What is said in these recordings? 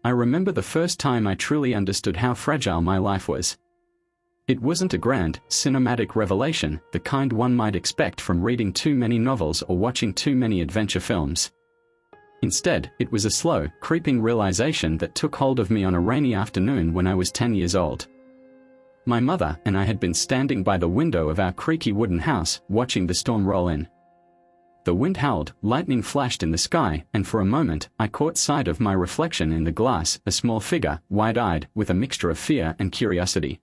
I remember the first time I truly understood how fragile my life was. It wasn't a grand, cinematic revelation, the kind one might expect from reading too many novels or watching too many adventure films. Instead, it was a slow, creeping realization that took hold of me on a rainy afternoon when I was 10 years old. My mother and I had been standing by the window of our creaky wooden house, watching the storm roll in. The wind howled, lightning flashed in the sky, and for a moment, I caught sight of my reflection in the glass, a small figure, wide-eyed, with a mixture of fear and curiosity.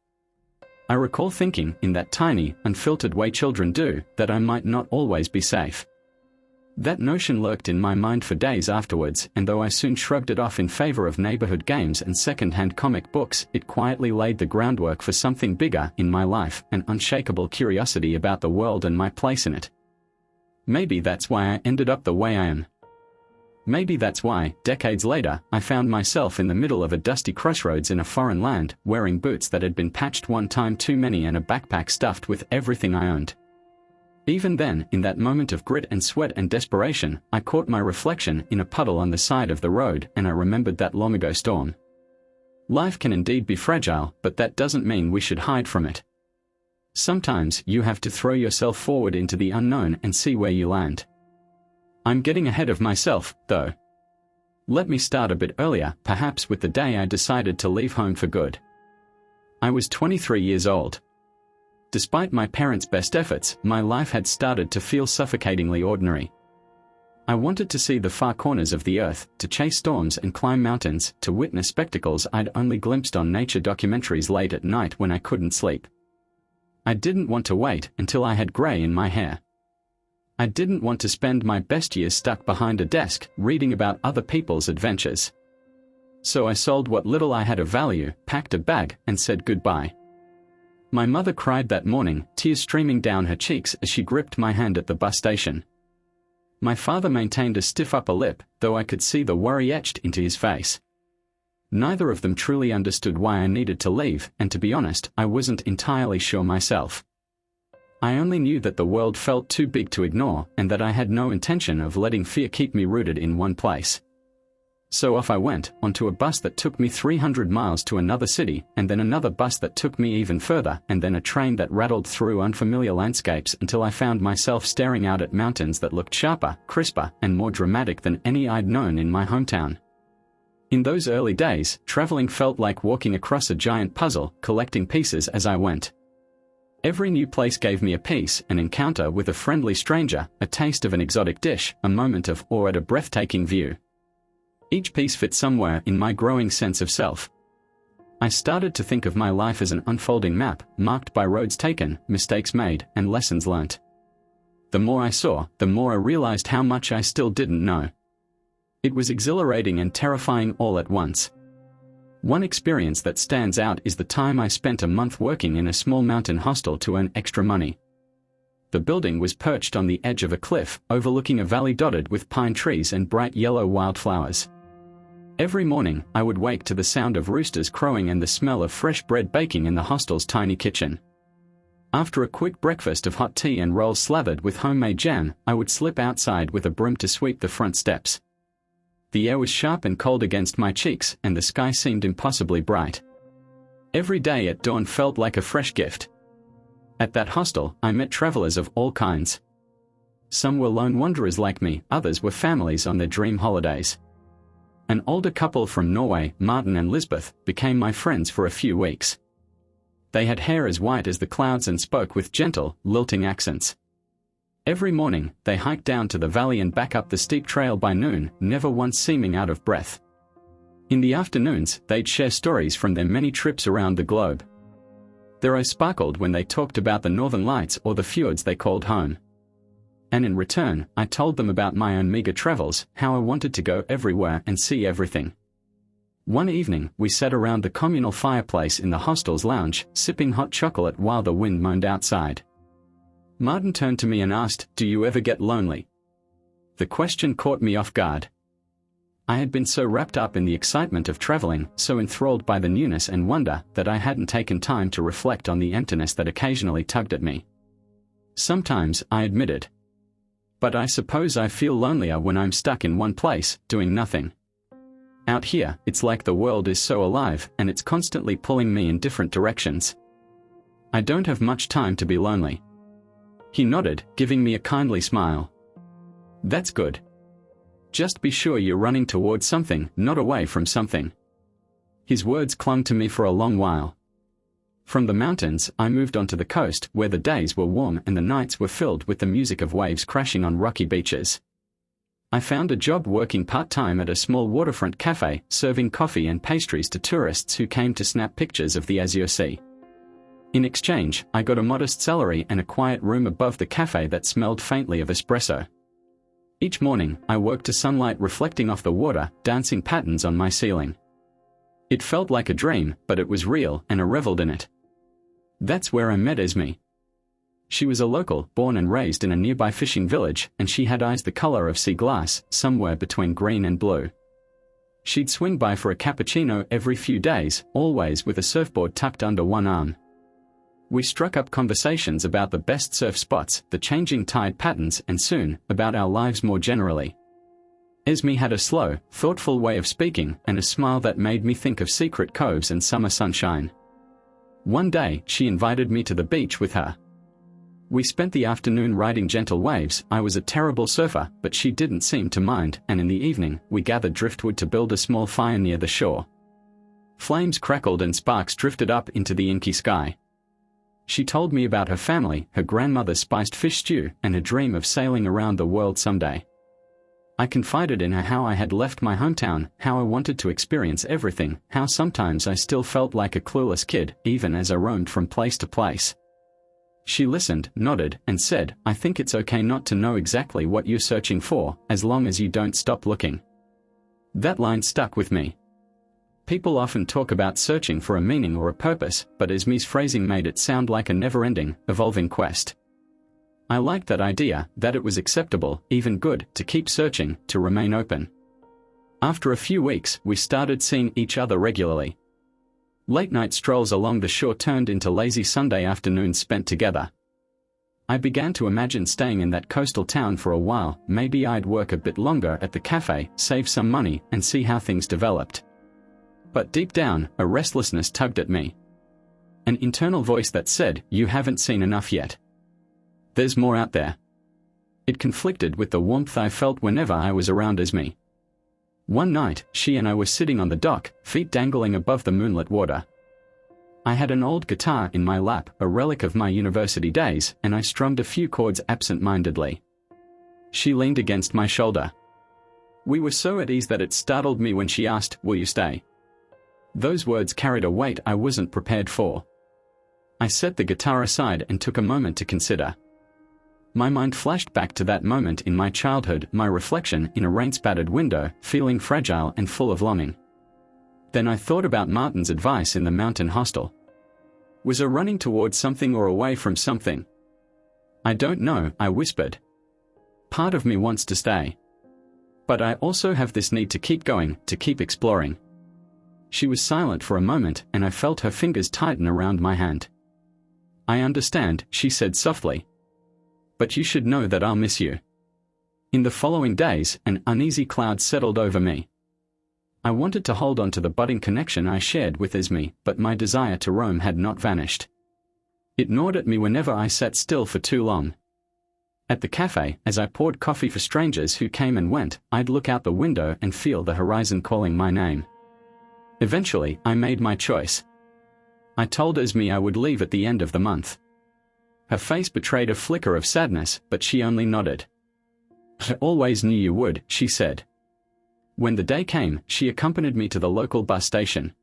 I recall thinking, in that tiny, unfiltered way children do, that I might not always be safe. That notion lurked in my mind for days afterwards, and though I soon shrugged it off in favor of neighborhood games and second-hand comic books, it quietly laid the groundwork for something bigger in my life, an unshakable curiosity about the world and my place in it. Maybe that's why I ended up the way I am. Maybe that's why, decades later, I found myself in the middle of a dusty crossroads in a foreign land, wearing boots that had been patched one time too many and a backpack stuffed with everything I owned. Even then, in that moment of grit and sweat and desperation, I caught my reflection in a puddle on the side of the road, and I remembered that long ago storm. Life can indeed be fragile, but that doesn't mean we should hide from it. Sometimes you have to throw yourself forward into the unknown and see where you land. I'm getting ahead of myself, though. Let me start a bit earlier, perhaps with the day I decided to leave home for good. I was 23 years old. Despite my parents' best efforts, my life had started to feel suffocatingly ordinary. I wanted to see the far corners of the earth, to chase storms and climb mountains, to witness spectacles I'd only glimpsed on nature documentaries late at night when I couldn't sleep. I didn't want to wait until I had gray in my hair. I didn't want to spend my best years stuck behind a desk, reading about other people's adventures. So I sold what little I had of value, packed a bag, and said goodbye. My mother cried that morning, tears streaming down her cheeks as she gripped my hand at the bus station. My father maintained a stiff upper lip, though I could see the worry etched into his face. Neither of them truly understood why I needed to leave, and to be honest, I wasn't entirely sure myself. I only knew that the world felt too big to ignore, and that I had no intention of letting fear keep me rooted in one place. So off I went, onto a bus that took me 300 miles to another city, and then another bus that took me even further, and then a train that rattled through unfamiliar landscapes until I found myself staring out at mountains that looked sharper, crisper, and more dramatic than any I'd known in my hometown. In those early days, traveling felt like walking across a giant puzzle, collecting pieces as I went. Every new place gave me a piece, an encounter with a friendly stranger, a taste of an exotic dish, a moment of awe at a breathtaking view. Each piece fit somewhere in my growing sense of self. I started to think of my life as an unfolding map, marked by roads taken, mistakes made, and lessons learnt. The more I saw, the more I realized how much I still didn't know. It was exhilarating and terrifying all at once. One experience that stands out is the time I spent a month working in a small mountain hostel to earn extra money. The building was perched on the edge of a cliff, overlooking a valley dotted with pine trees and bright yellow wildflowers. Every morning, I would wake to the sound of roosters crowing and the smell of fresh bread baking in the hostel's tiny kitchen. After a quick breakfast of hot tea and rolls slathered with homemade jam, I would slip outside with a broom to sweep the front steps. The air was sharp and cold against my cheeks, and the sky seemed impossibly bright. Every day at dawn felt like a fresh gift. At that hostel, I met travelers of all kinds. Some were lone wanderers like me, others were families on their dream holidays. An older couple from Norway, Martin and Lisbeth, became my friends for a few weeks. They had hair as white as the clouds and spoke with gentle, lilting accents. Every morning, they hiked down to the valley and back up the steep trail by noon, never once seeming out of breath. In the afternoons, they'd share stories from their many trips around the globe. Their eyes sparkled when they talked about the northern lights or the fjords they called home. And in return, I told them about my own meager travels, how I wanted to go everywhere and see everything. One evening, we sat around the communal fireplace in the hostel's lounge, sipping hot chocolate while the wind moaned outside. Martin turned to me and asked, "Do you ever get lonely?" The question caught me off guard. I had been so wrapped up in the excitement of traveling, so enthralled by the newness and wonder, that I hadn't taken time to reflect on the emptiness that occasionally tugged at me. Sometimes, I admitted. But I suppose I feel lonelier when I'm stuck in one place, doing nothing. Out here, it's like the world is so alive, and it's constantly pulling me in different directions. I don't have much time to be lonely." He nodded, giving me a kindly smile. "That's good. Just be sure you're running towards something, not away from something." His words clung to me for a long while. From the mountains, I moved onto the coast, where the days were warm and the nights were filled with the music of waves crashing on rocky beaches. I found a job working part-time at a small waterfront cafe, serving coffee and pastries to tourists who came to snap pictures of the azure sea. In exchange, I got a modest salary and a quiet room above the cafe that smelled faintly of espresso. Each morning, I woke to sunlight reflecting off the water, dancing patterns on my ceiling. It felt like a dream, but it was real, and I reveled in it. That's where I met Esme. She was a local, born and raised in a nearby fishing village, and she had eyes the color of sea glass, somewhere between green and blue. She'd swing by for a cappuccino every few days, always with a surfboard tucked under one arm. We struck up conversations about the best surf spots, the changing tide patterns, and soon, about our lives more generally. Esme had a slow, thoughtful way of speaking, and a smile that made me think of secret coves and summer sunshine. One day, she invited me to the beach with her. We spent the afternoon riding gentle waves. I was a terrible surfer, but she didn't seem to mind, and in the evening, we gathered driftwood to build a small fire near the shore. Flames crackled and sparks drifted up into the inky sky. She told me about her family, her grandmother's spiced fish stew, and her dream of sailing around the world someday. I confided in her how I had left my hometown, how I wanted to experience everything, how sometimes I still felt like a clueless kid, even as I roamed from place to place. She listened, nodded, and said, "I think it's okay not to know exactly what you're searching for, as long as you don't stop looking." That line stuck with me. People often talk about searching for a meaning or a purpose, but Esme's phrasing made it sound like a never-ending, evolving quest. I liked that idea, that it was acceptable, even good, to keep searching, to remain open. After a few weeks, we started seeing each other regularly. Late-night strolls along the shore turned into lazy Sunday afternoons spent together. I began to imagine staying in that coastal town for a while. Maybe I'd work a bit longer at the cafe, save some money, and see how things developed. But deep down, a restlessness tugged at me. An internal voice that said, "You haven't seen enough yet. There's more out there." It conflicted with the warmth I felt whenever I was around Esme. One night, she and I were sitting on the dock, feet dangling above the moonlit water. I had an old guitar in my lap, a relic of my university days, and I strummed a few chords absent-mindedly. She leaned against my shoulder. We were so at ease that it startled me when she asked, "Will you stay?" Those words carried a weight I wasn't prepared for. I set the guitar aside and took a moment to consider. My mind flashed back to that moment in my childhood, my reflection in a rain-spattered window, feeling fragile and full of longing. Then I thought about Martin's advice in the mountain hostel. Was I running towards something or away from something? "I don't know," I whispered. "Part of me wants to stay. But I also have this need to keep going, to keep exploring." She was silent for a moment, and I felt her fingers tighten around my hand. "I understand," she said softly. "But you should know that I'll miss you." In the following days, an uneasy cloud settled over me. I wanted to hold on to the budding connection I shared with Esme, but my desire to roam had not vanished. It gnawed at me whenever I sat still for too long. At the cafe, as I poured coffee for strangers who came and went, I'd look out the window and feel the horizon calling my name. Eventually, I made my choice. I told Esme I would leave at the end of the month. Her face betrayed a flicker of sadness, but she only nodded. "I always knew you would," she said. When the day came, she accompanied me to the local bus station.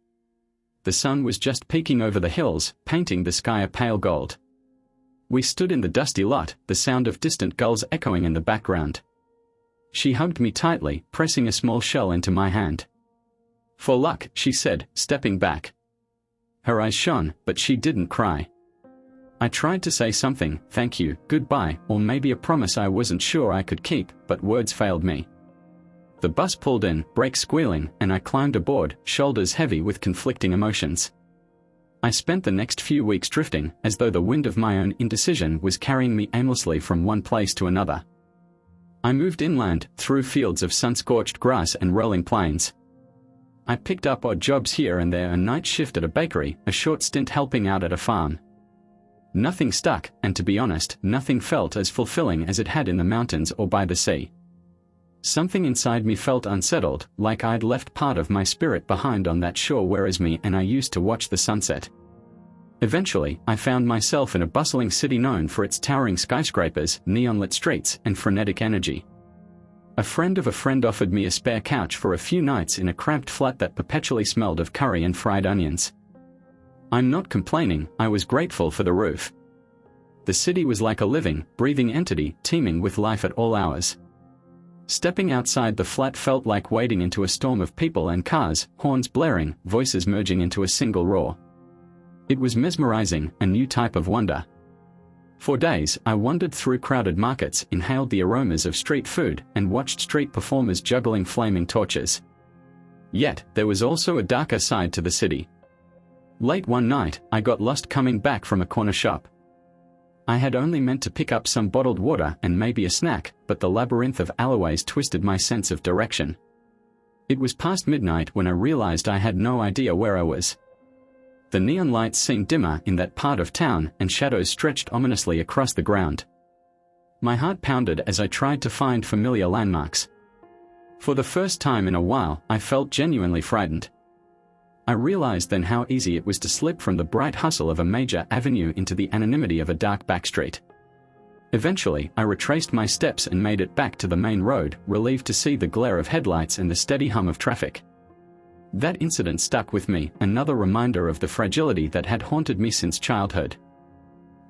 The sun was just peeking over the hills, painting the sky a pale gold. We stood in the dusty lot, the sound of distant gulls echoing in the background. She hugged me tightly, pressing a small shell into my hand. "For luck," she said, stepping back. Her eyes shone, but she didn't cry. I tried to say something, thank you, goodbye, or maybe a promise I wasn't sure I could keep, but words failed me. The bus pulled in, brakes squealing, and I climbed aboard, shoulders heavy with conflicting emotions. I spent the next few weeks drifting, as though the wind of my own indecision was carrying me aimlessly from one place to another. I moved inland, through fields of sun-scorched grass and rolling plains. I picked up odd jobs here and there, a night shift at a bakery, a short stint helping out at a farm. Nothing stuck, and to be honest, nothing felt as fulfilling as it had in the mountains or by the sea. Something inside me felt unsettled, like I'd left part of my spirit behind on that shore whereas me and I used to watch the sunset. Eventually, I found myself in a bustling city known for its towering skyscrapers, neon-lit streets, and frenetic energy. A friend of a friend offered me a spare couch for a few nights in a cramped flat that perpetually smelled of curry and fried onions. I'm not complaining, I was grateful for the roof. The city was like a living, breathing entity, teeming with life at all hours. Stepping outside the flat felt like wading into a storm of people and cars, horns blaring, voices merging into a single roar. It was mesmerizing, a new type of wonder. For days, I wandered through crowded markets, inhaled the aromas of street food, and watched street performers juggling flaming torches. Yet, there was also a darker side to the city. Late one night, I got lost coming back from a corner shop. I had only meant to pick up some bottled water and maybe a snack, but the labyrinth of alleyways twisted my sense of direction. It was past midnight when I realized I had no idea where I was. The neon lights seemed dimmer in that part of town, and shadows stretched ominously across the ground. My heart pounded as I tried to find familiar landmarks. For the first time in a while, I felt genuinely frightened. I realized then how easy it was to slip from the bright hustle of a major avenue into the anonymity of a dark backstreet. Eventually, I retraced my steps and made it back to the main road, relieved to see the glare of headlights and the steady hum of traffic. That incident stuck with me, another reminder of the fragility that had haunted me since childhood.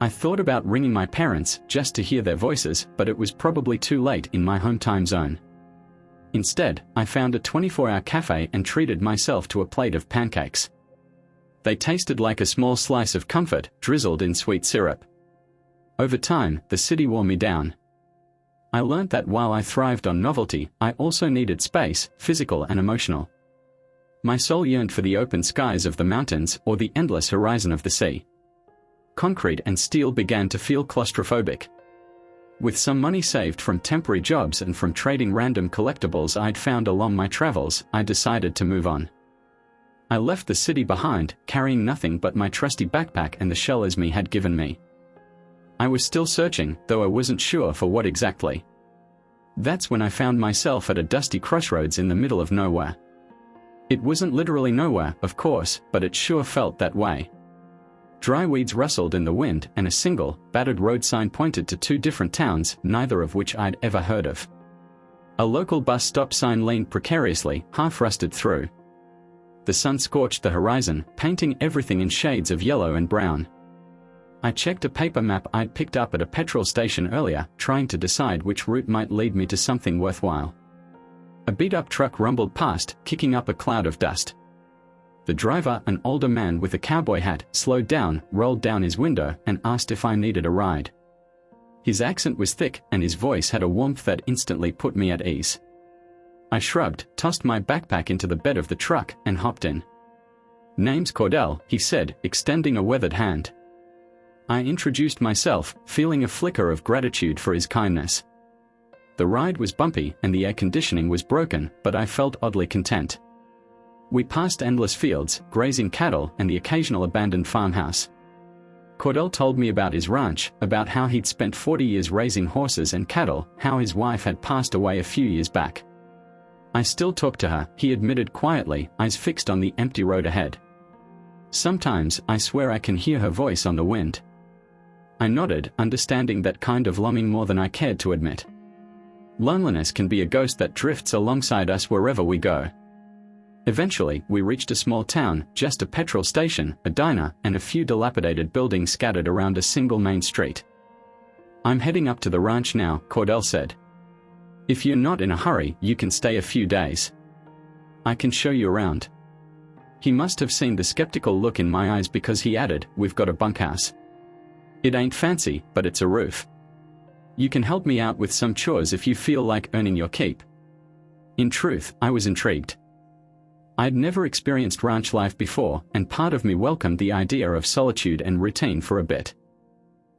I thought about ringing my parents just to hear their voices, but it was probably too late in my home time zone. Instead, I found a 24-hour cafe and treated myself to a plate of pancakes. They tasted like a small slice of comfort, drizzled in sweet syrup. Over time, the city wore me down. I learned that while I thrived on novelty, I also needed space, physical and emotional. My soul yearned for the open skies of the mountains or the endless horizon of the sea. Concrete and steel began to feel claustrophobic. With some money saved from temporary jobs and from trading random collectibles I'd found along my travels, I decided to move on. I left the city behind, carrying nothing but my trusty backpack and the shell Esme had given me. I was still searching, though I wasn't sure for what exactly. That's when I found myself at a dusty crossroads in the middle of nowhere. It wasn't literally nowhere, of course, but it sure felt that way. Dry weeds rustled in the wind, and a single, battered road sign pointed to two different towns, neither of which I'd ever heard of. A local bus stop sign leaned precariously, half rusted through. The sun scorched the horizon, painting everything in shades of yellow and brown. I checked a paper map I'd picked up at a petrol station earlier, trying to decide which route might lead me to something worthwhile. A beat-up truck rumbled past, kicking up a cloud of dust. The driver, an older man with a cowboy hat, slowed down, rolled down his window, and asked if I needed a ride. His accent was thick, and his voice had a warmth that instantly put me at ease. I shrugged, tossed my backpack into the bed of the truck, and hopped in. "Name's Cordell," he said, extending a weathered hand. I introduced myself, feeling a flicker of gratitude for his kindness. The ride was bumpy, and the air conditioning was broken, but I felt oddly content. We passed endless fields, grazing cattle, and the occasional abandoned farmhouse. Cordell told me about his ranch, about how he'd spent 40 years raising horses and cattle, how his wife had passed away a few years back. "I still talk to her," he admitted quietly, eyes fixed on the empty road ahead. "Sometimes, I swear I can hear her voice on the wind." I nodded, understanding that kind of longing more than I cared to admit. Loneliness can be a ghost that drifts alongside us wherever we go. Eventually, we reached a small town, just a petrol station, a diner, and a few dilapidated buildings scattered around a single main street. "I'm heading up to the ranch now," Cordell said. "If you're not in a hurry, you can stay a few days. I can show you around." He must have seen the skeptical look in my eyes because he added, "We've got a bunkhouse. It ain't fancy, but it's a roof. You can help me out with some chores if you feel like earning your keep." In truth, I was intrigued. I'd never experienced ranch life before, and part of me welcomed the idea of solitude and routine for a bit.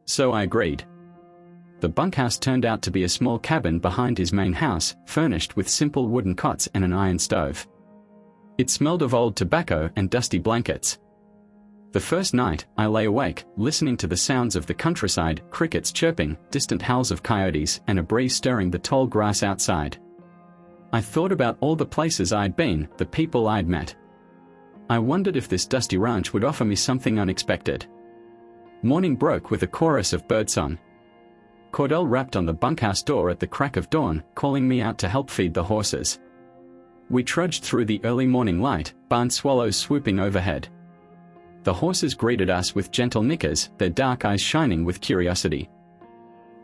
So I agreed. The bunkhouse turned out to be a small cabin behind his main house, furnished with simple wooden cots and an iron stove. It smelled of old tobacco and dusty blankets. The first night, I lay awake, listening to the sounds of the countryside, crickets chirping, distant howls of coyotes, and a breeze stirring the tall grass outside. I thought about all the places I'd been, the people I'd met. I wondered if this dusty ranch would offer me something unexpected. Morning broke with a chorus of birdsong. Cordell rapped on the bunkhouse door at the crack of dawn, calling me out to help feed the horses. We trudged through the early morning light, barn swallows swooping overhead. The horses greeted us with gentle nickers, their dark eyes shining with curiosity.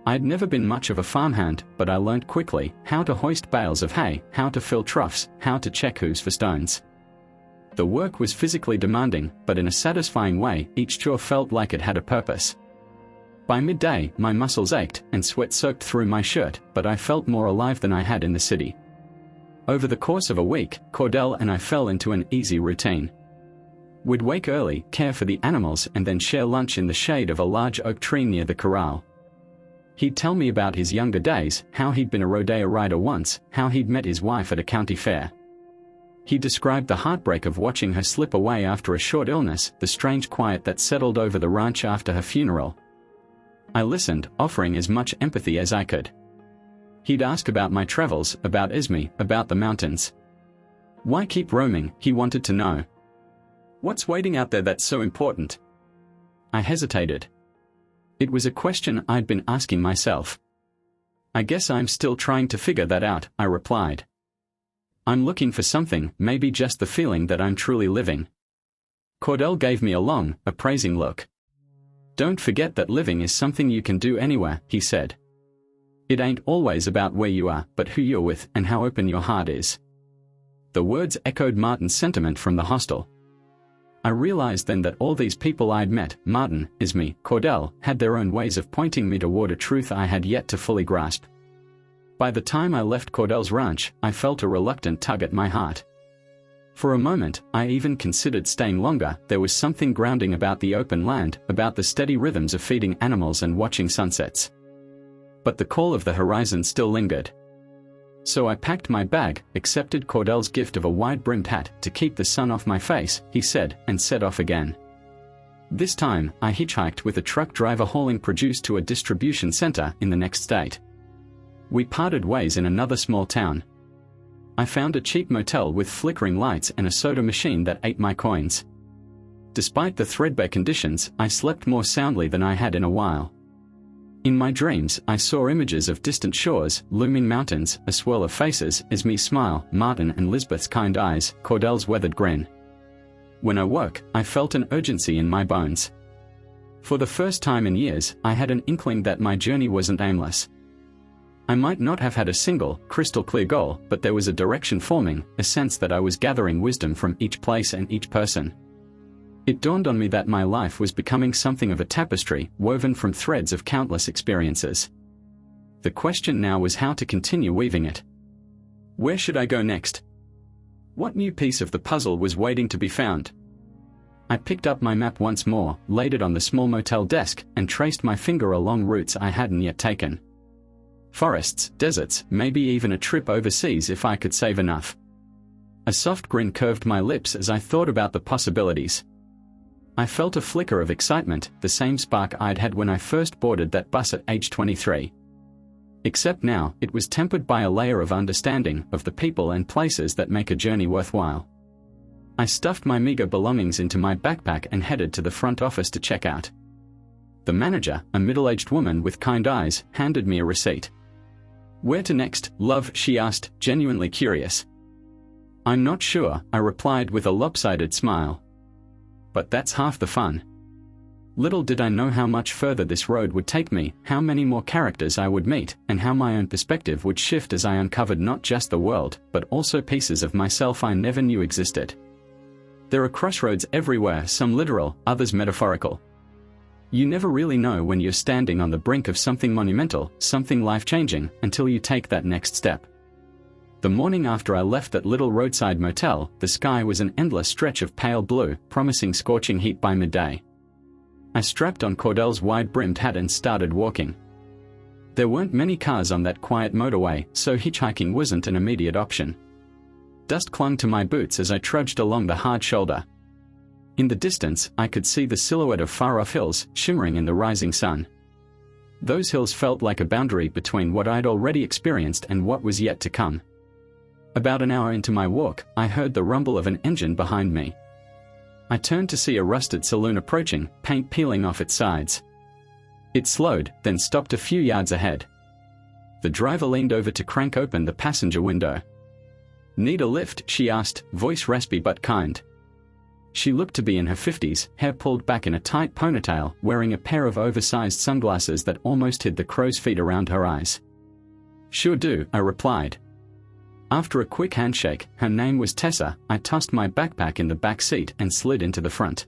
I'd never been much of a farmhand, but I learned quickly how to hoist bales of hay, how to fill troughs, how to check hooves for stones. The work was physically demanding, but in a satisfying way, each chore felt like it had a purpose. By midday, my muscles ached and sweat soaked through my shirt, but I felt more alive than I had in the city. Over the course of a week, Cordell and I fell into an easy routine. We'd wake early, care for the animals, and then share lunch in the shade of a large oak tree near the corral. He'd tell me about his younger days, how he'd been a rodeo rider once, how he'd met his wife at a county fair. He described the heartbreak of watching her slip away after a short illness, the strange quiet that settled over the ranch after her funeral. I listened, offering as much empathy as I could. He'd ask about my travels, about Esme, about the mountains. Why keep roaming, he wanted to know. What's waiting out there that's so important? I hesitated. It was a question I'd been asking myself. I guess I'm still trying to figure that out, I replied. I'm looking for something, maybe just the feeling that I'm truly living. Cordell gave me a long, appraising look. Don't forget that living is something you can do anywhere, he said. It ain't always about where you are, but who you're with and how open your heart is. The words echoed Martin's sentiment from the hostel. I realized then that all these people I'd met, Martin, Esme, Cordell, had their own ways of pointing me toward a truth I had yet to fully grasp. By the time I left Cordell's ranch, I felt a reluctant tug at my heart. For a moment, I even considered staying longer. There was something grounding about the open land, about the steady rhythms of feeding animals and watching sunsets. But the call of the horizon still lingered. So I packed my bag, accepted Cordell's gift of a wide-brimmed hat to keep the sun off my face, he said, and set off again. This time, I hitchhiked with a truck driver hauling produce to a distribution center in the next state. We parted ways in another small town. I found a cheap motel with flickering lights and a soda machine that ate my coins. Despite the threadbare conditions, I slept more soundly than I had in a while. In my dreams, I saw images of distant shores, looming mountains, a swirl of faces, Esme's smile, Martin and Lisbeth's kind eyes, Cordell's weathered grin. When I woke, I felt an urgency in my bones. For the first time in years, I had an inkling that my journey wasn't aimless. I might not have had a single, crystal-clear goal, but there was a direction forming, a sense that I was gathering wisdom from each place and each person. It dawned on me that my life was becoming something of a tapestry, woven from threads of countless experiences. The question now was how to continue weaving it. Where should I go next? What new piece of the puzzle was waiting to be found? I picked up my map once more, laid it on the small motel desk, and traced my finger along routes I hadn't yet taken. Forests, deserts, maybe even a trip overseas if I could save enough. A soft grin curved my lips as I thought about the possibilities. I felt a flicker of excitement, the same spark I'd had when I first boarded that bus at age 23. Except now, it was tempered by a layer of understanding of the people and places that make a journey worthwhile. I stuffed my meager belongings into my backpack and headed to the front office to check out. The manager, a middle-aged woman with kind eyes, handed me a receipt. Where to next, love? She asked, genuinely curious. I'm not sure, I replied with a lopsided smile. But that's half the fun. Little did I know how much further this road would take me, how many more characters I would meet, and how my own perspective would shift as I uncovered not just the world, but also pieces of myself I never knew existed. There are crossroads everywhere, some literal, others metaphorical. You never really know when you're standing on the brink of something monumental, something life-changing, until you take that next step. The morning after I left that little roadside motel, the sky was an endless stretch of pale blue, promising scorching heat by midday. I strapped on Cordell's wide-brimmed hat and started walking. There weren't many cars on that quiet motorway, so hitchhiking wasn't an immediate option. Dust clung to my boots as I trudged along the hard shoulder. In the distance, I could see the silhouette of far-off hills shimmering in the rising sun. Those hills felt like a boundary between what I'd already experienced and what was yet to come. About an hour into my walk, I heard the rumble of an engine behind me. I turned to see a rusted saloon approaching, paint peeling off its sides. It slowed, then stopped a few yards ahead. The driver leaned over to crank open the passenger window. "Need a lift?" she asked, voice raspy but kind. She looked to be in her 50s, hair pulled back in a tight ponytail, wearing a pair of oversized sunglasses that almost hid the crow's feet around her eyes. "Sure do," I replied. After a quick handshake, her name was Tessa, I tossed my backpack in the back seat and slid into the front.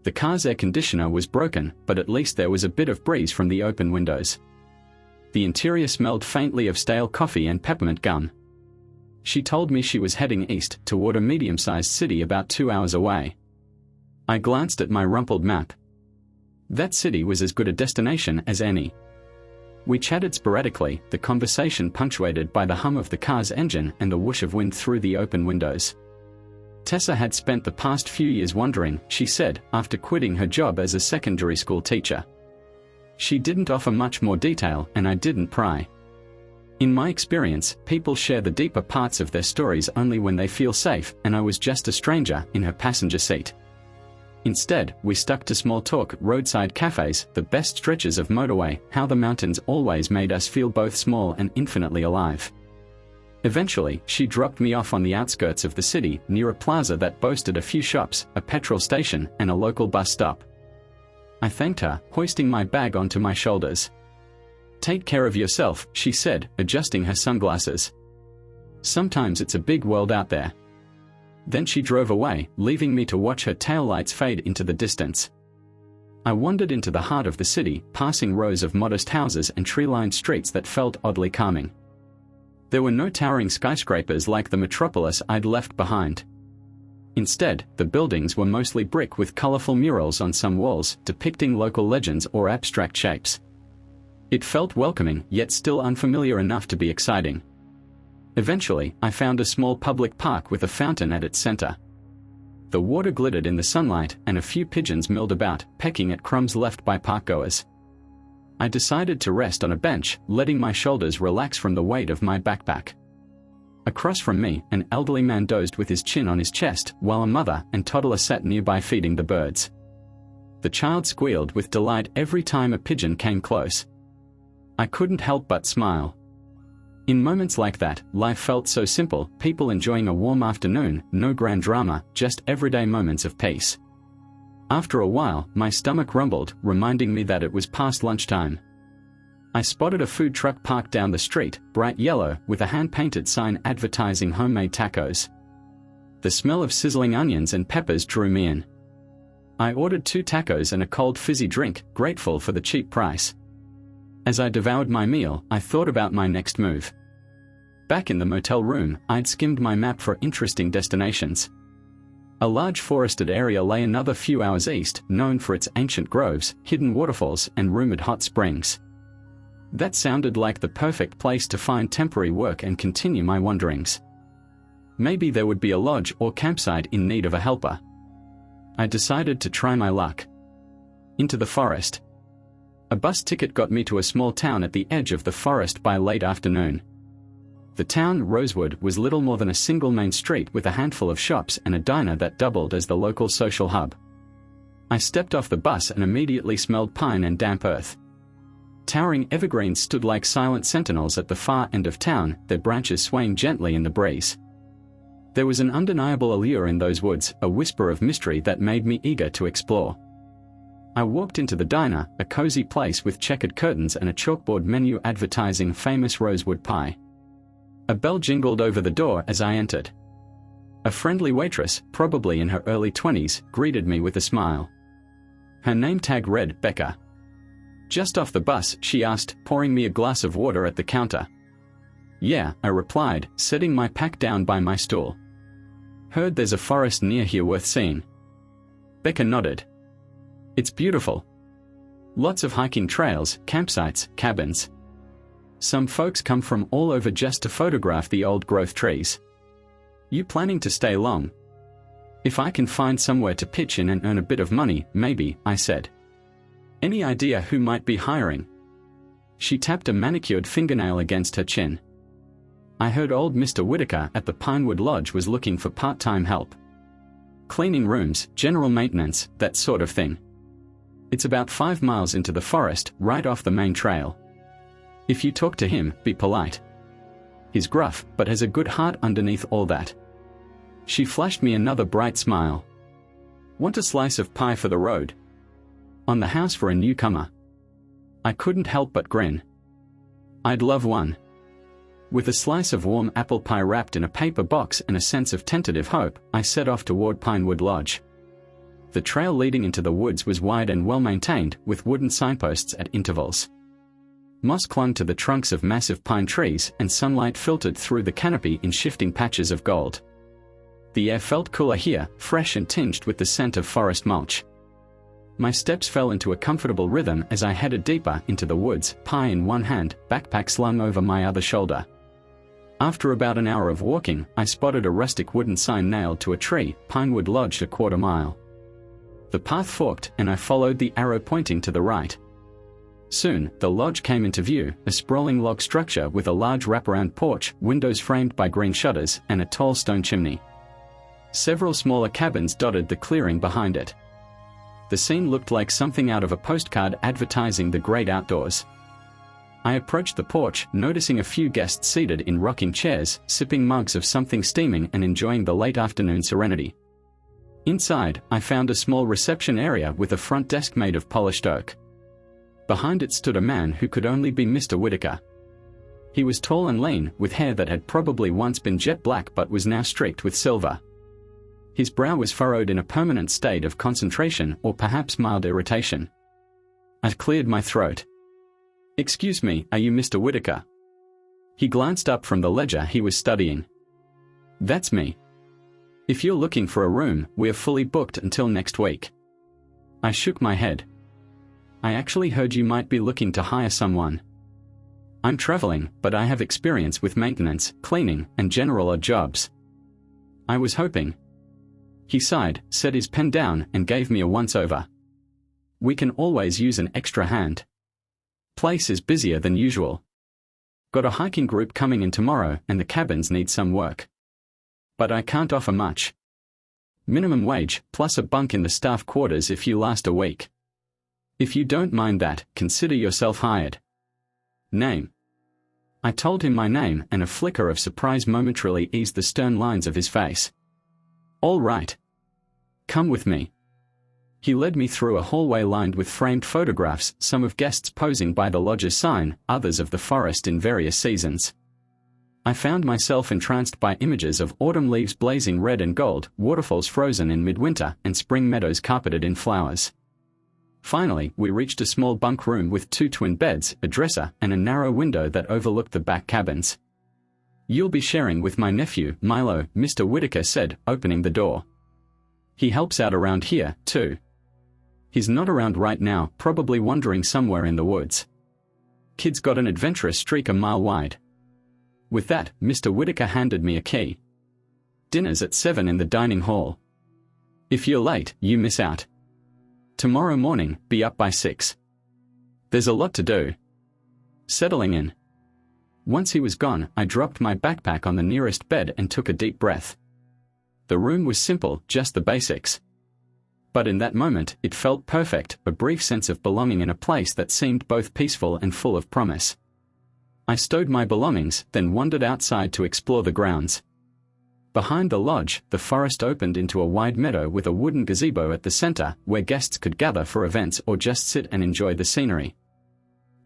The car's air conditioner was broken, but at least there was a bit of breeze from the open windows. The interior smelled faintly of stale coffee and peppermint gum. She told me she was heading east toward a medium-sized city about 2 hours away. I glanced at my rumpled map. That city was as good a destination as any. We chatted sporadically, the conversation punctuated by the hum of the car's engine and the whoosh of wind through the open windows. Tessa had spent the past few years wandering, she said, after quitting her job as a secondary school teacher. She didn't offer much more detail, and I didn't pry. In my experience, people share the deeper parts of their stories only when they feel safe, and I was just a stranger in her passenger seat. Instead, we stuck to small talk, roadside cafes, the best stretches of motorway, how the mountains always made us feel both small and infinitely alive. Eventually, she dropped me off on the outskirts of the city, near a plaza that boasted a few shops, a petrol station, and a local bus stop. I thanked her, hoisting my bag onto my shoulders. "Take care of yourself," she said, adjusting her sunglasses. "Sometimes it's a big world out there." Then she drove away, leaving me to watch her taillights fade into the distance. I wandered into the heart of the city, passing rows of modest houses and tree-lined streets that felt oddly calming. There were no towering skyscrapers like the metropolis I'd left behind. Instead, the buildings were mostly brick with colorful murals on some walls, depicting local legends or abstract shapes. It felt welcoming, yet still unfamiliar enough to be exciting. Eventually, I found a small public park with a fountain at its center. The water glittered in the sunlight, and a few pigeons milled about, pecking at crumbs left by parkgoers. I decided to rest on a bench, letting my shoulders relax from the weight of my backpack. Across from me, an elderly man dozed with his chin on his chest, while a mother and toddler sat nearby feeding the birds. The child squealed with delight every time a pigeon came close. I couldn't help but smile. In moments like that, life felt so simple, people enjoying a warm afternoon, no grand drama, just everyday moments of peace. After a while, my stomach rumbled, reminding me that it was past lunchtime. I spotted a food truck parked down the street, bright yellow, with a hand-painted sign advertising homemade tacos. The smell of sizzling onions and peppers drew me in. I ordered 2 tacos and a cold fizzy drink, grateful for the cheap price. As I devoured my meal, I thought about my next move. Back in the motel room, I'd skimmed my map for interesting destinations. A large forested area lay another few hours east, known for its ancient groves, hidden waterfalls, and rumored hot springs. That sounded like the perfect place to find temporary work and continue my wanderings. Maybe there would be a lodge or campsite in need of a helper. I decided to try my luck. Into the forest. A bus ticket got me to a small town at the edge of the forest by late afternoon. The town, Rosewood, was little more than a single main street with a handful of shops and a diner that doubled as the local social hub. I stepped off the bus and immediately smelled pine and damp earth. Towering evergreens stood like silent sentinels at the far end of town, their branches swaying gently in the breeze. There was an undeniable allure in those woods, a whisper of mystery that made me eager to explore. I walked into the diner, a cozy place with checkered curtains and a chalkboard menu advertising famous rosewood pie. A bell jingled over the door as I entered. A friendly waitress, probably in her early 20s, greeted me with a smile. Her name tag read Becca. "Just off the bus?" she asked, pouring me a glass of water at the counter. "Yeah," I replied, setting my pack down by my stool. "Heard there's a forest near here worth seeing." Becca nodded. "It's beautiful. Lots of hiking trails, campsites, cabins. Some folks come from all over just to photograph the old growth trees." You planning to stay long? If I can find somewhere to pitch in and earn a bit of money, maybe, I said. Any idea who might be hiring? She tapped a manicured fingernail against her chin. I heard old Mr. Whitaker at the Pinewood Lodge was looking for part-time help. Cleaning rooms, general maintenance, that sort of thing. It's about 5 miles into the forest, right off the main trail. If you talk to him, be polite. He's gruff, but has a good heart underneath all that. She flashed me another bright smile. Want a slice of pie for the road? On the house for a newcomer. I couldn't help but grin. I'd love one. With a slice of warm apple pie wrapped in a paper box and a sense of tentative hope, I set off toward Pinewood Lodge. The trail leading into the woods was wide and well-maintained, with wooden signposts at intervals. Moss clung to the trunks of massive pine trees, and sunlight filtered through the canopy in shifting patches of gold. The air felt cooler here, fresh and tinged with the scent of forest mulch. My steps fell into a comfortable rhythm as I headed deeper into the woods, pie in one hand, backpack slung over my other shoulder. After about an hour of walking, I spotted a rustic wooden sign nailed to a tree, Pinewood Lodge, a quarter mile. The path forked, and I followed the arrow pointing to the right. Soon, the lodge came into view, a sprawling log structure with a large wraparound porch, windows framed by green shutters, and a tall stone chimney. Several smaller cabins dotted the clearing behind it. The scene looked like something out of a postcard advertising the great outdoors. I approached the porch, noticing a few guests seated in rocking chairs, sipping mugs of something steaming and enjoying the late afternoon serenity. Inside, I found a small reception area with a front desk made of polished oak. Behind it stood a man who could only be Mr. Whitaker. He was tall and lean, with hair that had probably once been jet black but was now streaked with silver. His brow was furrowed in a permanent state of concentration or perhaps mild irritation. I cleared my throat. "Excuse me, are you Mr. Whitaker?" He glanced up from the ledger he was studying. "That's me. If you're looking for a room, we're fully booked until next week." I shook my head. "I actually heard you might be looking to hire someone." "I'm traveling, but I have experience with maintenance, cleaning, and general odd jobs." "I was hoping." He sighed, set his pen down, and gave me a once-over. "We can always use an extra hand. Place is busier than usual. Got a hiking group coming in tomorrow, and the cabins need some work. But I can't offer much. Minimum wage, plus a bunk in the staff quarters if you last a week. If you don't mind that, consider yourself hired." "Name?" I told him my name, and a flicker of surprise momentarily eased the stern lines of his face. "All right. Come with me." He led me through a hallway lined with framed photographs, some of guests posing by the lodge's sign, others of the forest in various seasons. I found myself entranced by images of autumn leaves blazing red and gold, waterfalls frozen in midwinter, and spring meadows carpeted in flowers. Finally, we reached a small bunk room with 2 twin beds, a dresser, and a narrow window that overlooked the back cabins. "You'll be sharing with my nephew, Milo," Mr. Whitaker said, opening the door. "He helps out around here, too. He's not around right now, probably wandering somewhere in the woods. Kid's got an adventurous streak a mile wide." With that, Mr. Whitaker handed me a key. "Dinner's at 7 in the dining hall. If you're late, you miss out. Tomorrow morning, be up by 6. There's a lot to do." Settling in. Once he was gone, I dropped my backpack on the nearest bed and took a deep breath. The room was simple, just the basics. But in that moment, it felt perfect, a brief sense of belonging in a place that seemed both peaceful and full of promise. I stowed my belongings, then wandered outside to explore the grounds. Behind the lodge, the forest opened into a wide meadow with a wooden gazebo at the center, where guests could gather for events or just sit and enjoy the scenery.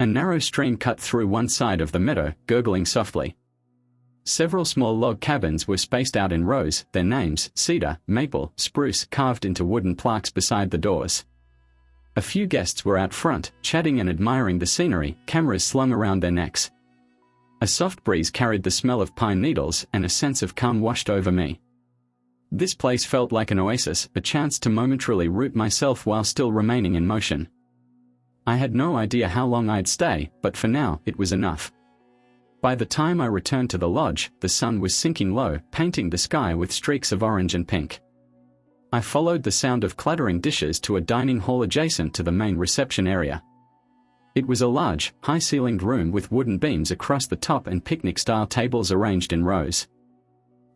A narrow stream cut through one side of the meadow, gurgling softly. Several small log cabins were spaced out in rows, their names, cedar, maple, spruce, carved into wooden plaques beside the doors. A few guests were out front, chatting and admiring the scenery, cameras slung around their necks. A soft breeze carried the smell of pine needles, and a sense of calm washed over me. This place felt like an oasis, a chance to momentarily root myself while still remaining in motion. I had no idea how long I'd stay, but for now, it was enough. By the time I returned to the lodge, the sun was sinking low, painting the sky with streaks of orange and pink. I followed the sound of clattering dishes to a dining hall adjacent to the main reception area. It was a large, high-ceilinged room with wooden beams across the top and picnic-style tables arranged in rows.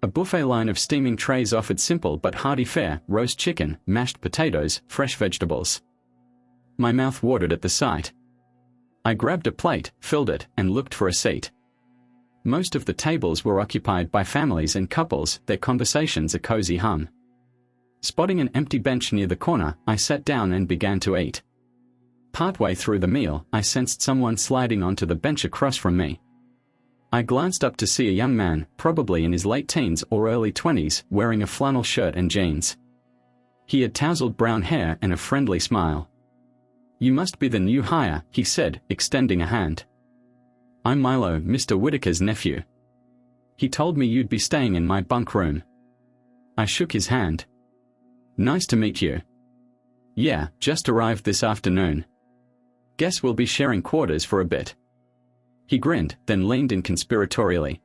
A buffet line of steaming trays offered simple but hearty fare: roast chicken, mashed potatoes, fresh vegetables. My mouth watered at the sight. I grabbed a plate, filled it, and looked for a seat. Most of the tables were occupied by families and couples, their conversations a cozy hum. Spotting an empty bench near the corner, I sat down and began to eat. Partway through the meal, I sensed someone sliding onto the bench across from me. I glanced up to see a young man, probably in his late teens or early 20s, wearing a flannel shirt and jeans. He had tousled brown hair and a friendly smile. "You must be the new hire," he said, extending a hand. "I'm Milo, Mr. Whitaker's nephew. He told me you'd be staying in my bunk room." I shook his hand. "Nice to meet you." "Yeah, just arrived this afternoon. Guess we'll be sharing quarters for a bit." He grinned, then leaned in conspiratorially.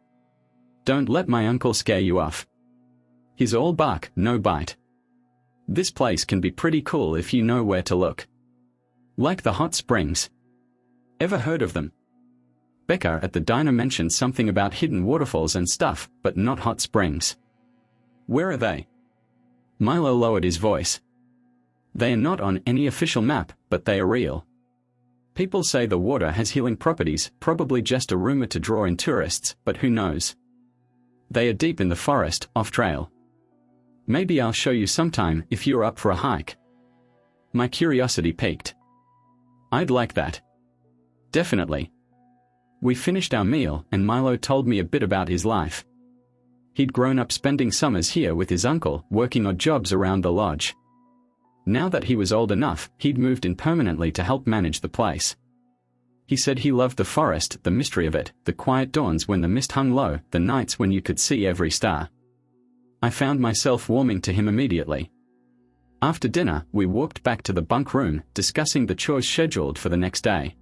"Don't let my uncle scare you off. He's all bark, no bite. This place can be pretty cool if you know where to look. Like the hot springs. Ever heard of them?" Becca at the diner mentioned something about hidden waterfalls and stuff, but not hot springs. "Where are they?" Milo lowered his voice. "They are not on any official map, but they are real. People say the water has healing properties, probably just a rumor to draw in tourists, but who knows? They are deep in the forest, off-trail. Maybe I'll show you sometime if you're up for a hike." My curiosity piqued. "I'd like that." "Definitely." We finished our meal, and Milo told me a bit about his life. He'd grown up spending summers here with his uncle, working odd jobs around the lodge. Now that he was old enough, he'd moved in permanently to help manage the place. He said he loved the forest, the mystery of it, the quiet dawns when the mist hung low, the nights when you could see every star. I found myself warming to him immediately. After dinner, we walked back to the bunk room, discussing the chores scheduled for the next day.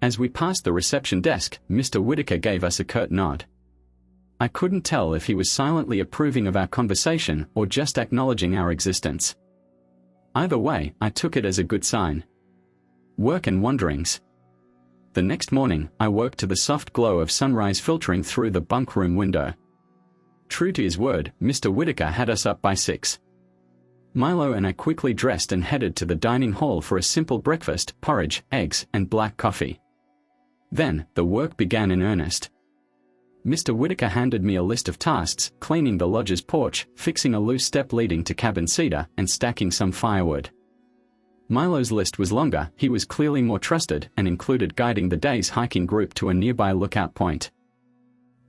As we passed the reception desk, Mr. Whitaker gave us a curt nod. I couldn't tell if he was silently approving of our conversation or just acknowledging our existence. Either way, I took it as a good sign. Work and wanderings. The next morning, I woke to the soft glow of sunrise filtering through the bunk room window. True to his word, Mr. Whitaker had us up by 6. Milo and I quickly dressed and headed to the dining hall for a simple breakfast: porridge, eggs, and black coffee. Then, the work began in earnest. Mr. Whitaker handed me a list of tasks: cleaning the lodge's porch, fixing a loose step leading to cabin cedar, and stacking some firewood. Milo's list was longer. He was clearly more trusted and included guiding the day's hiking group to a nearby lookout point.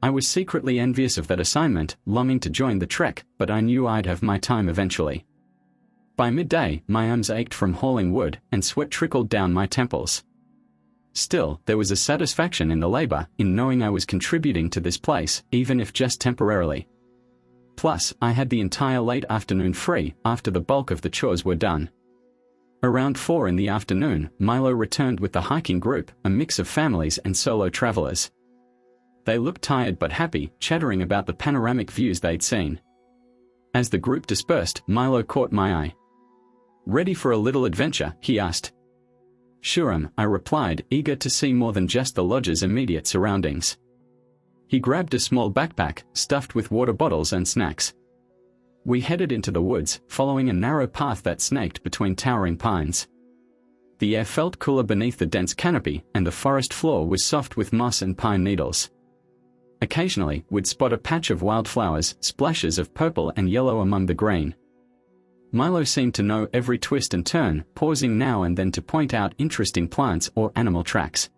I was secretly envious of that assignment, longing to join the trek, but I knew I'd have my time eventually. By midday, my arms ached from hauling wood, and sweat trickled down my temples. Still, there was a satisfaction in the labor, in knowing I was contributing to this place, even if just temporarily. Plus, I had the entire late afternoon free, after the bulk of the chores were done. Around 4 in the afternoon, Milo returned with the hiking group, a mix of families and solo travelers. They looked tired but happy, chattering about the panoramic views they'd seen. As the group dispersed, Milo caught my eye. "Ready for a little adventure?" he asked. "Sure, I replied, eager to see more than just the lodge's immediate surroundings. He grabbed a small backpack, stuffed with water bottles and snacks. We headed into the woods, following a narrow path that snaked between towering pines. The air felt cooler beneath the dense canopy, and the forest floor was soft with moss and pine needles. Occasionally, we'd spot a patch of wildflowers, splashes of purple and yellow among the green. Milo seemed to know every twist and turn, pausing now and then to point out interesting plants or animal tracks.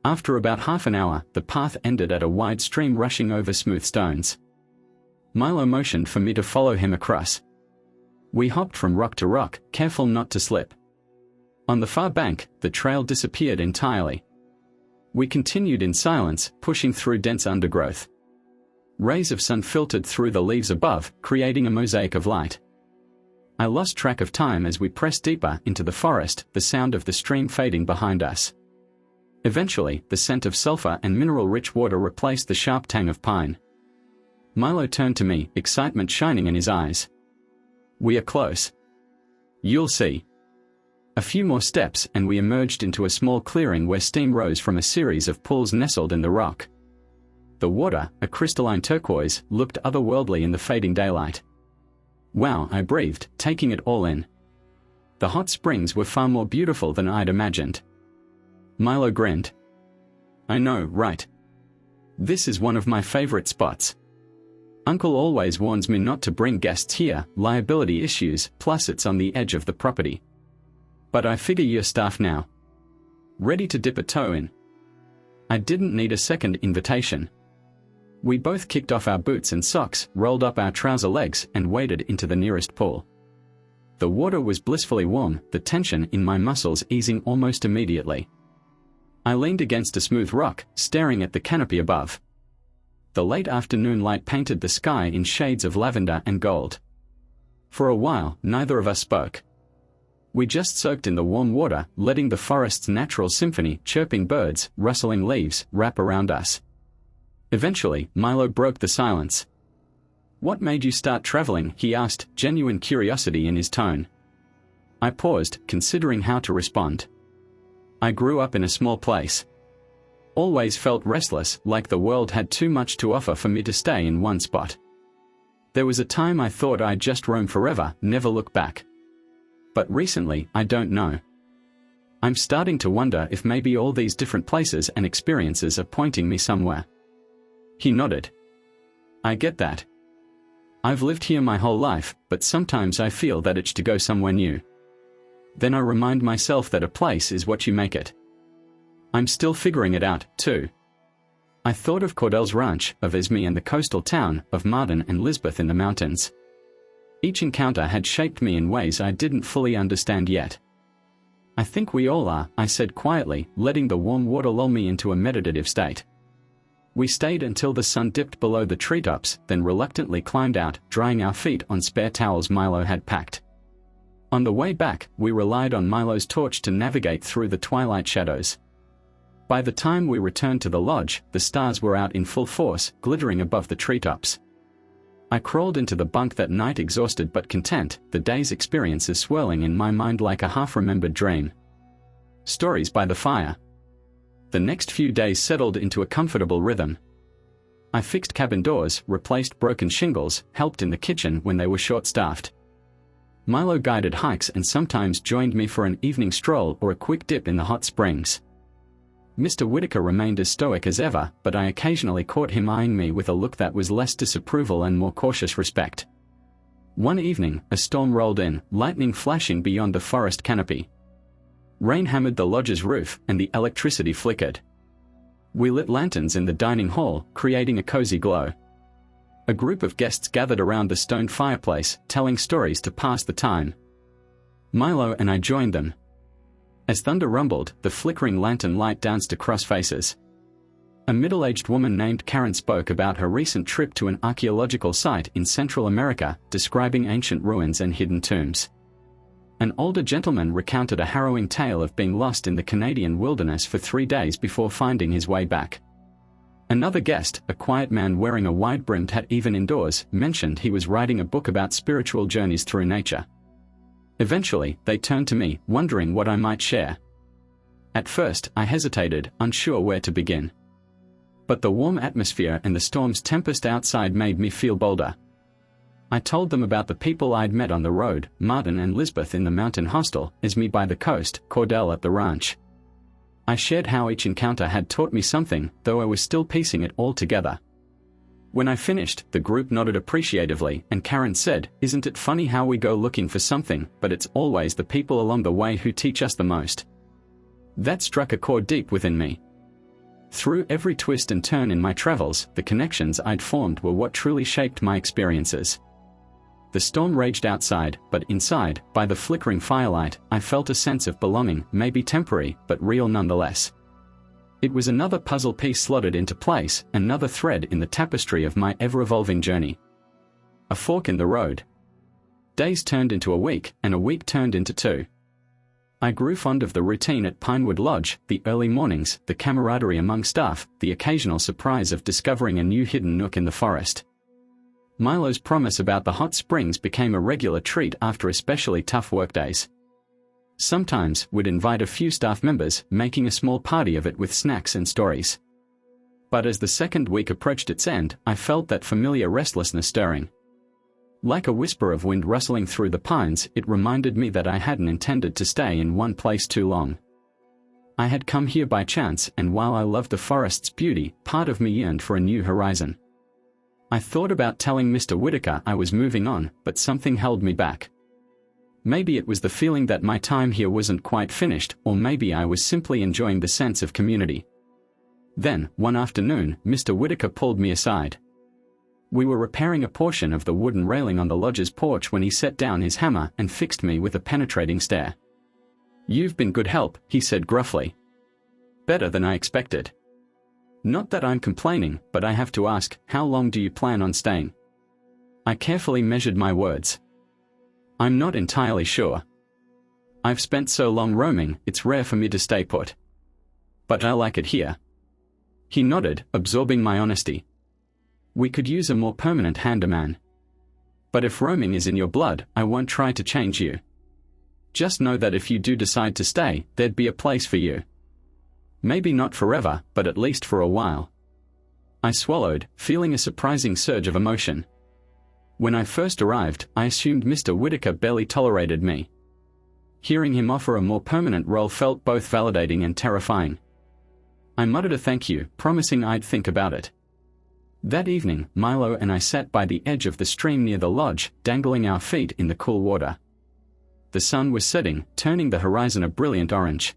After about half an hour, the path ended at a wide stream rushing over smooth stones. Milo motioned for me to follow him across. We hopped from rock to rock, careful not to slip. On the far bank, the trail disappeared entirely. We continued in silence, pushing through dense undergrowth. Rays of sun filtered through the leaves above, creating a mosaic of light. I lost track of time as we pressed deeper into the forest, the sound of the stream fading behind us. Eventually, the scent of sulfur and mineral-rich water replaced the sharp tang of pine. Milo turned to me, excitement shining in his eyes. "We are close. You'll see." A few more steps and we emerged into a small clearing where steam rose from a series of pools nestled in the rock. The water, a crystalline turquoise, looked otherworldly in the fading daylight. "Wow," I breathed, taking it all in. The hot springs were far more beautiful than I'd imagined. Milo grinned. "I know, right? This is one of my favorite spots. Uncle always warns me not to bring guests here, liability issues, plus it's on the edge of the property. But I figure you're staff now. Ready to dip a toe in." I didn't need a second invitation. We both kicked off our boots and socks, rolled up our trouser legs, and waded into the nearest pool. The water was blissfully warm, the tension in my muscles easing almost immediately. I leaned against a smooth rock, staring at the canopy above. The late afternoon light painted the sky in shades of lavender and gold. For a while, neither of us spoke. We just soaked in the warm water, letting the forest's natural symphony, chirping birds, rustling leaves, wrap around us. Eventually, Milo broke the silence. "What made you start traveling?" he asked, genuine curiosity in his tone. I paused, considering how to respond. "I grew up in a small place. Always felt restless, like the world had too much to offer for me to stay in one spot. There was a time I thought I'd just roam forever, never look back. But recently, I don't know. I'm starting to wonder if maybe all these different places and experiences are pointing me somewhere." He nodded. "I get that. I've lived here my whole life, but sometimes I feel that itch to go somewhere new. Then I remind myself that a place is what you make it. I'm still figuring it out, too." I thought of Cordell's ranch, of Esme and the coastal town, of Marden and Lisbeth in the mountains. Each encounter had shaped me in ways I didn't fully understand yet. "I think we all are," I said quietly, letting the warm water lull me into a meditative state. We stayed until the sun dipped below the treetops, then reluctantly climbed out, drying our feet on spare towels Milo had packed. On the way back, we relied on Milo's torch to navigate through the twilight shadows. By the time we returned to the lodge, the stars were out in full force, glittering above the treetops. I crawled into the bunk that night exhausted but content, the day's experiences swirling in my mind like a half-remembered dream. Stories by the fire. The next few days settled into a comfortable rhythm. I fixed cabin doors, replaced broken shingles, helped in the kitchen when they were short-staffed. Milo guided hikes and sometimes joined me for an evening stroll or a quick dip in the hot springs. Mr. Whitaker remained as stoic as ever, but I occasionally caught him eyeing me with a look that was less disapproval and more cautious respect. One evening, a storm rolled in, lightning flashing beyond the forest canopy. Rain hammered the lodge's roof, and the electricity flickered. We lit lanterns in the dining hall, creating a cozy glow. A group of guests gathered around the stone fireplace, telling stories to pass the time. Milo and I joined them. As thunder rumbled, the flickering lantern light danced across faces. A middle-aged woman named Karen spoke about her recent trip to an archaeological site in Central America, describing ancient ruins and hidden tombs. An older gentleman recounted a harrowing tale of being lost in the Canadian wilderness for 3 days before finding his way back. Another guest, a quiet man wearing a wide-brimmed hat even indoors, mentioned he was writing a book about spiritual journeys through nature. Eventually, they turned to me, wondering what I might share. At first, I hesitated, unsure where to begin. But the warm atmosphere and the storm's tempest outside made me feel bolder. I told them about the people I'd met on the road, Martin and Lisbeth in the mountain hostel, Esme by the coast, Cordell at the ranch. I shared how each encounter had taught me something, though I was still piecing it all together. When I finished, the group nodded appreciatively, and Karen said, "Isn't it funny how we go looking for something, but it's always the people along the way who teach us the most?" That struck a chord deep within me. Through every twist and turn in my travels, the connections I'd formed were what truly shaped my experiences. The storm raged outside, but inside, by the flickering firelight, I felt a sense of belonging, maybe temporary, but real nonetheless. It was another puzzle piece slotted into place, another thread in the tapestry of my ever-evolving journey. A fork in the road. Days turned into a week, and a week turned into 2. I grew fond of the routine at Pinewood Lodge, the early mornings, the camaraderie among staff, the occasional surprise of discovering a new hidden nook in the forest. Milo's promise about the hot springs became a regular treat after especially tough workdays. Sometimes we'd invite a few staff members, making a small party of it with snacks and stories. But as the second week approached its end, I felt that familiar restlessness stirring. Like a whisper of wind rustling through the pines, it reminded me that I hadn't intended to stay in one place too long. I had come here by chance, and while I loved the forest's beauty, part of me yearned for a new horizon. I thought about telling Mr. Whitaker I was moving on, but something held me back. Maybe it was the feeling that my time here wasn't quite finished, or maybe I was simply enjoying the sense of community. Then, one afternoon, Mr. Whitaker pulled me aside. We were repairing a portion of the wooden railing on the lodge's porch when he set down his hammer and fixed me with a penetrating stare. "You've been good help," he said gruffly. "Better than I expected. Not that I'm complaining, but I have to ask, how long do you plan on staying?" I carefully measured my words. "I'm not entirely sure. I've spent so long roaming, it's rare for me to stay put. But I like it here." He nodded, absorbing my honesty. "We could use a more permanent handyman. But if roaming is in your blood, I won't try to change you. Just know that if you do decide to stay, there'd be a place for you. Maybe not forever, but at least for a while." I swallowed, feeling a surprising surge of emotion. When I first arrived, I assumed Mr. Whitaker barely tolerated me. Hearing him offer a more permanent role felt both validating and terrifying. I muttered a thank you, promising I'd think about it. That evening, Milo and I sat by the edge of the stream near the lodge, dangling our feet in the cool water. The sun was setting, turning the horizon a brilliant orange.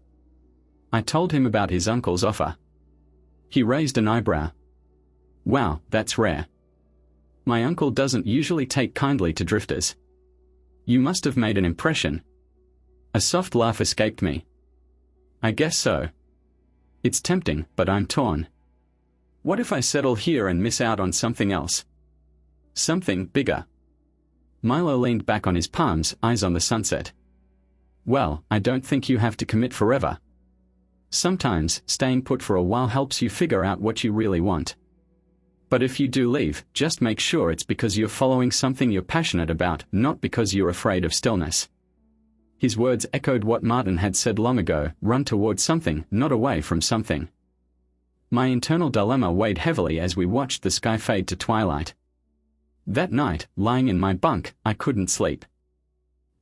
I told him about his uncle's offer. He raised an eyebrow. "Wow, that's rare. My uncle doesn't usually take kindly to drifters. You must have made an impression." A soft laugh escaped me. "I guess so. It's tempting, but I'm torn. What if I settle here and miss out on something else? Something bigger?" Milo leaned back on his palms, eyes on the sunset. "Well, I don't think you have to commit forever. Sometimes, staying put for a while helps you figure out what you really want. But if you do leave, just make sure it's because you're following something you're passionate about, not because you're afraid of stillness." His words echoed what Martin had said long ago: run towards something, not away from something. My internal dilemma weighed heavily as we watched the sky fade to twilight. That night, lying in my bunk, I couldn't sleep.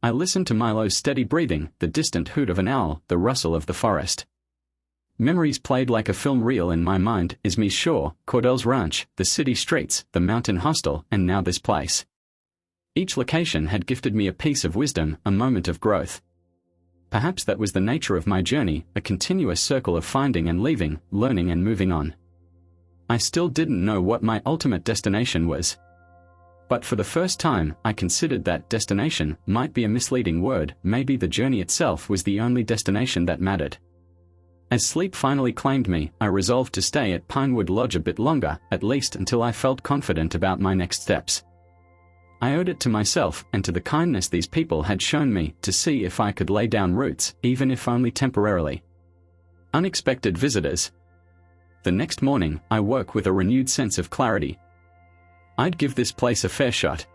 I listened to Milo's steady breathing, the distant hoot of an owl, the rustle of the forest. Memories played like a film reel in my mind: Ismy's shore, Cordell's ranch, the city streets, the mountain hostel, and now this place. Each location had gifted me a piece of wisdom, a moment of growth. Perhaps that was the nature of my journey, a continuous circle of finding and leaving, learning and moving on. I still didn't know what my ultimate destination was. But for the first time, I considered that destination might be a misleading word. Maybe the journey itself was the only destination that mattered. As sleep finally claimed me, I resolved to stay at Pinewood Lodge a bit longer, at least until I felt confident about my next steps. I owed it to myself and to the kindness these people had shown me to see if I could lay down roots, even if only temporarily. Unexpected visitors. The next morning, I woke with a renewed sense of clarity. I'd give this place a fair shot.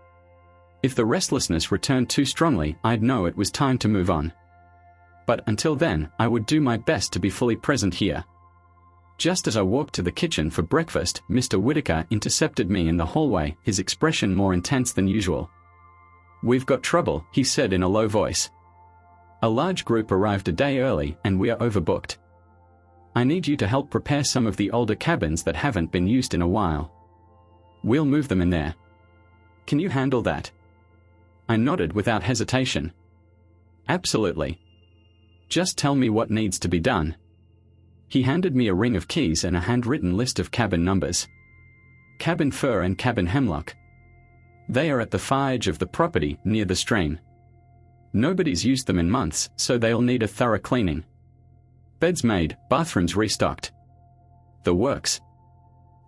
If the restlessness returned too strongly, I'd know it was time to move on. But until then, I would do my best to be fully present here. Just as I walked to the kitchen for breakfast, Mr. Whitaker intercepted me in the hallway, his expression more intense than usual. "We've got trouble," he said in a low voice. "A large group arrived a day early, and we are overbooked. I need you to help prepare some of the older cabins that haven't been used in a while. We'll move them in there. Can you handle that?" I nodded without hesitation. "Absolutely. Just tell me what needs to be done." He handed me a ring of keys and a handwritten list of cabin numbers. Cabin Fir and Cabin Hemlock. They are at the far edge of the property, near the stream. Nobody's used them in months, so they'll need a thorough cleaning. Beds made, bathrooms restocked. The works.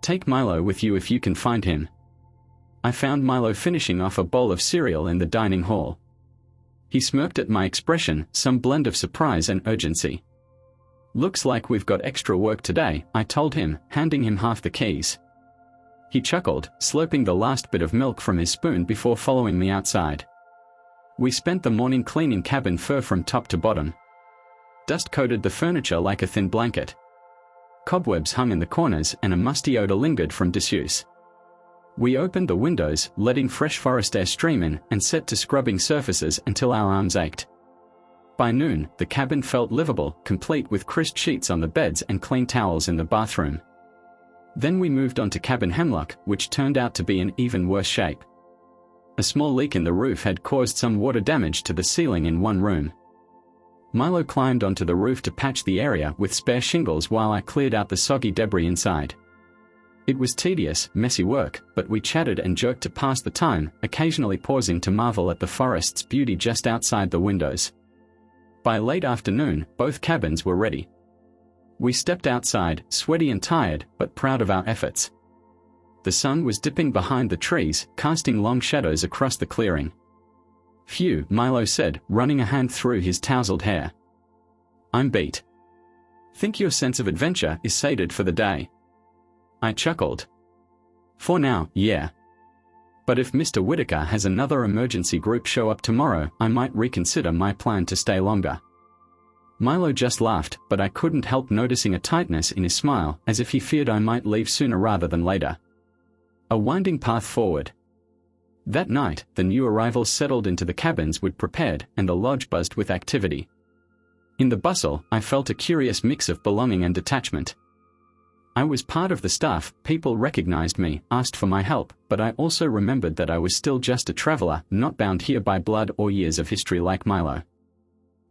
Take Milo with you if you can find him. I found Milo finishing off a bowl of cereal in the dining hall. He smirked at my expression, some blend of surprise and urgency. "Looks like we've got extra work today," I told him, handing him half the keys. He chuckled, slurping the last bit of milk from his spoon before following me outside. We spent the morning cleaning cabin fur from top to bottom. Dust coated the furniture like a thin blanket. Cobwebs hung in the corners and a musty odor lingered from disuse. We opened the windows, letting fresh forest air stream in, and set to scrubbing surfaces until our arms ached. By noon, the cabin felt livable, complete with crisp sheets on the beds and clean towels in the bathroom. Then we moved on to cabin hemlock, which turned out to be in even worse shape. A small leak in the roof had caused some water damage to the ceiling in one room. Milo climbed onto the roof to patch the area with spare shingles while I cleared out the soggy debris inside. It was tedious, messy work, but we chatted and joked to pass the time, occasionally pausing to marvel at the forest's beauty just outside the windows. By late afternoon, both cabins were ready. We stepped outside, sweaty and tired, but proud of our efforts. The sun was dipping behind the trees, casting long shadows across the clearing. "Phew," Milo said, running a hand through his tousled hair. "I'm beat. Think your sense of adventure is sated for the day?" I chuckled. "For now, yeah. But if Mr. Whitaker has another emergency group show up tomorrow, I might reconsider my plan to stay longer." Milo just laughed, but I couldn't help noticing a tightness in his smile, as if he feared I might leave sooner rather than later. A winding path forward. That night, the new arrivals settled into the cabins we'd prepared, and the lodge buzzed with activity. In the bustle, I felt a curious mix of belonging and detachment. I was part of the staff, people recognized me, asked for my help, but I also remembered that I was still just a traveler, not bound here by blood or years of history like Milo.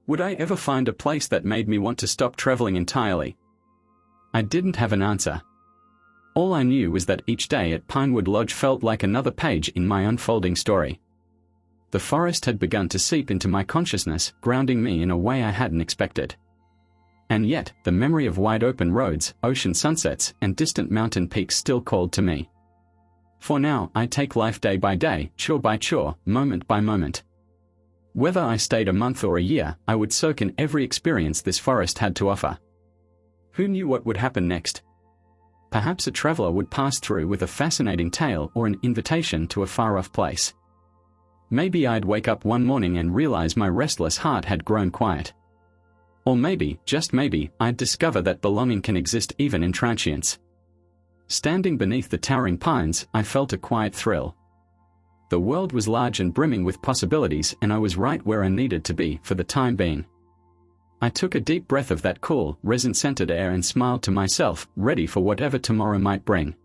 Would I ever find a place that made me want to stop traveling entirely? I didn't have an answer. All I knew was that each day at Pinewood Lodge felt like another page in my unfolding story. The forest had begun to seep into my consciousness, grounding me in a way I hadn't expected. And yet, the memory of wide-open roads, ocean sunsets, and distant mountain peaks still called to me. For now, I take life day by day, chore by chore, moment by moment. Whether I stayed a month or a year, I would soak in every experience this forest had to offer. Who knew what would happen next? Perhaps a traveler would pass through with a fascinating tale or an invitation to a far-off place. Maybe I'd wake up one morning and realize my restless heart had grown quiet. Or maybe, just maybe, I'd discover that belonging can exist even in transience. Standing beneath the towering pines, I felt a quiet thrill. The world was large and brimming with possibilities, and I was right where I needed to be for the time being. I took a deep breath of that cool, resin-scented air and smiled to myself, ready for whatever tomorrow might bring.